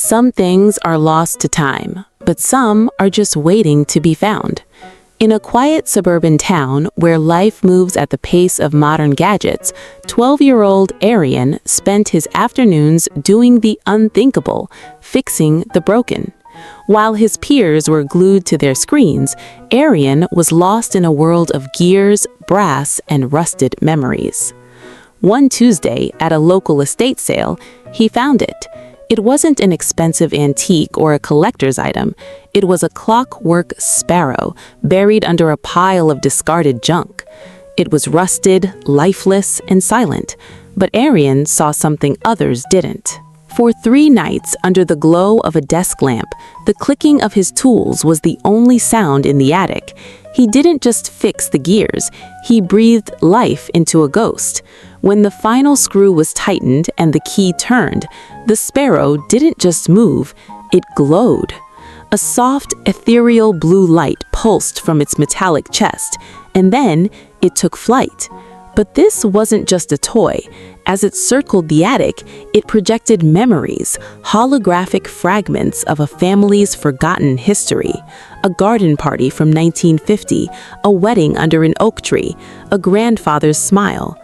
Some things are lost to time, but some are just waiting to be found. In a quiet suburban town where life moves at the pace of modern gadgets, 12-year-old Arian spent his afternoons doing the unthinkable, fixing the broken. While his peers were glued to their screens, Arian was lost in a world of gears, brass, and rusted memories. One Tuesday, at a local estate sale, he found it. It wasn't an expensive antique or a collector's item. It was a Clockwork Sparrow buried under a pile of discarded junk. It was rusted, lifeless, and silent, but Arian saw something others didn't. For 3 nights, under the glow of a desk lamp, the clicking of his tools was the only sound in the attic. He didn't just fix the gears, he breathed life into a ghost. When the final screw was tightened and the key turned, the sparrow didn't just move, it glowed. A soft, ethereal blue light pulsed from its metallic chest, and then it took flight. But this wasn't just a toy. As it circled the attic, it projected memories, holographic fragments of a family's forgotten history. A garden party from 1950, a wedding under an oak tree, a grandfather's smile.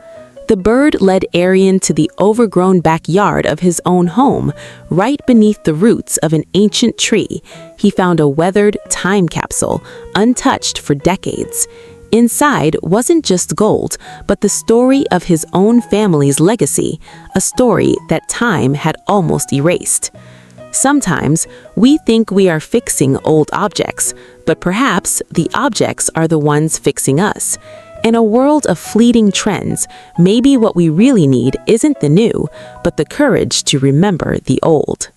The bird led Arian to the overgrown backyard of his own home. Right beneath the roots of an ancient tree, he found a weathered time capsule, untouched for decades. Inside wasn't just gold, but the story of his own family's legacy, a story that time had almost erased. Sometimes we think we are fixing old objects, but perhaps the objects are the ones fixing us. In a world of fleeting trends, maybe what we really need isn't the new, but the courage to remember the old.